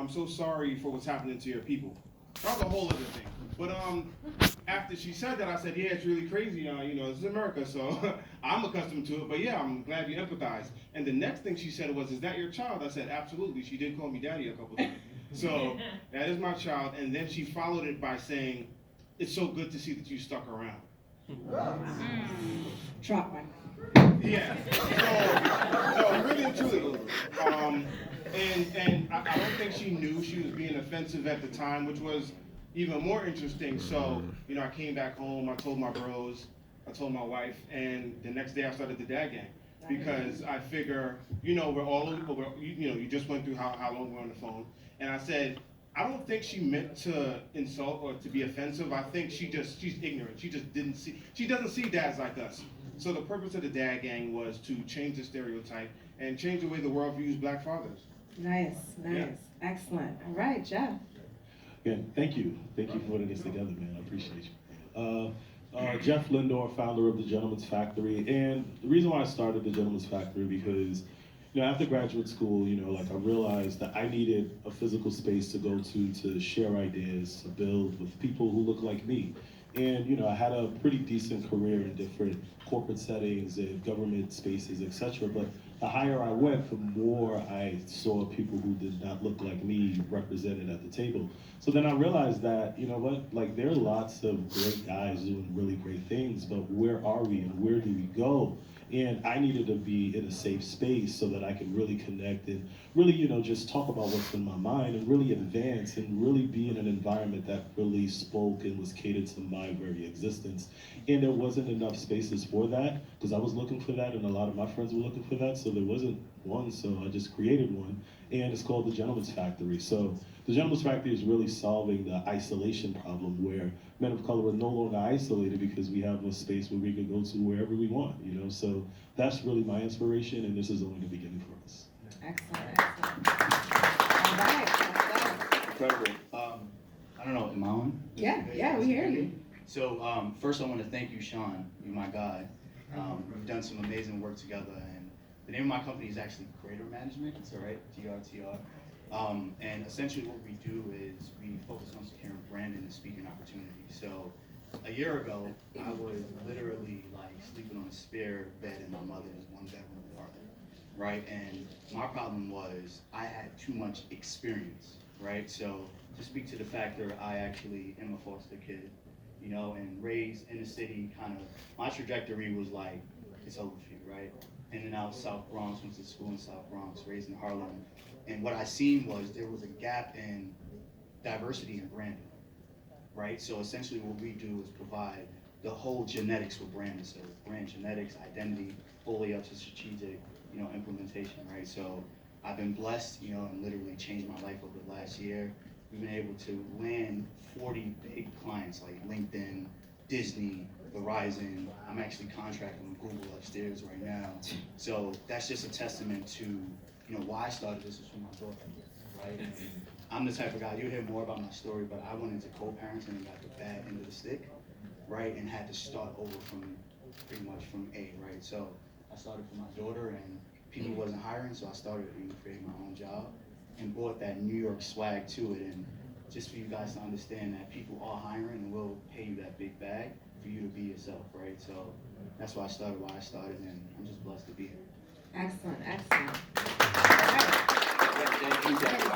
I'm so sorry for what's happening to your people. That was a whole other thing. But after she said that, I said, yeah, it's really crazy. This is America, so I'm accustomed to it. But yeah, I'm glad you empathize. And the next thing she said was, is that your child? I said, absolutely. She did call me daddy a couple times. So that is my child. And then she followed it by saying, it's so good to see that you stuck around. Drop one. Yeah. So really and truly. And I don't think she knew she was being offensive at the time, which was even more interesting. So, I came back home, I told my bros, I told my wife, and the next day I started the dad gang. Because I figure, we're all, you just went through how long we're on the phone. And I said, I don't think she meant to insult or to be offensive. I think she's ignorant. She doesn't see dads like us. So the purpose of the dad gang was to change the stereotype and change the way the world views black fathers. Nice. Yeah. Excellent. All right, Jeff. Again, thank you. Thank you for putting this together, man. I appreciate you. Jeff Lindor, founder of the Gentleman's Factory. And the reason why I started the Gentleman's Factory because, after graduate school, I realized that I needed a physical space to go to share ideas, to build with people who look like me. And, I had a pretty decent career in different corporate settings and government spaces, etc. But the higher I went, the more I saw people who did not look like me represented at the table. So then I realized that, there are lots of great guys doing really great things, but where are we and where do we go? And I needed to be in a safe space so that I could really connect and really, just talk about what's in my mind and really advance and really be in an environment that really spoke and was catered to my very existence. And there wasn't enough spaces for that because I was looking for that and a lot of my friends were looking for that. So there wasn't one, so I just created one. And it's called the Gentleman's Factory. So the Gentleman's Factory is really solving the isolation problem where men of color are no longer isolated because we have a space where we can go to wherever we want, So that's really my inspiration, and this is only the beginning for us. Excellent. All right. Incredible. I don't know, am I on? Yeah, we hear you. So first I want to thank you, Sean. You're my guy. We've done some amazing work together, and the name of my company is actually Creator Management. It's all right, TRTR. And essentially what we do is we focus on securing branding and speaking opportunities. So a year ago, I was literally like sleeping on a spare bed in my mother's one-bedroom apartment, right? And my problem was I had too much experience, right? So to speak to the factor, I actually am a foster kid, and raised in the city, kind of, my trajectory was like, it's over for you, right? In and out South Bronx, went to school in South Bronx, raised in Harlem. And what I seen was there was a gap in diversity and branding, right? So essentially what we do is provide the whole genetics for branding. So brand genetics, identity, all the way up to strategic, implementation, right? So I've been blessed, and literally changed my life over the last year. We've been able to land 40 big clients like LinkedIn, Disney, Verizon. I'm actually contracting with Google upstairs right now. So that's just a testament to, why I started this was for my daughter, right? And I'm the type of guy, you'll hear more about my story, but I went into co-parenting and got the bad end of the stick, right? And had to start over from pretty much from A, right? So I started for my daughter and people wasn't hiring, so I started creating my own job and brought that New York swag to it. And just for you guys to understand that people are hiring and will pay you that big bag for you to be yourself, right? So that's why I started, and I'm just blessed to be here. Excellent. All right. Thank you.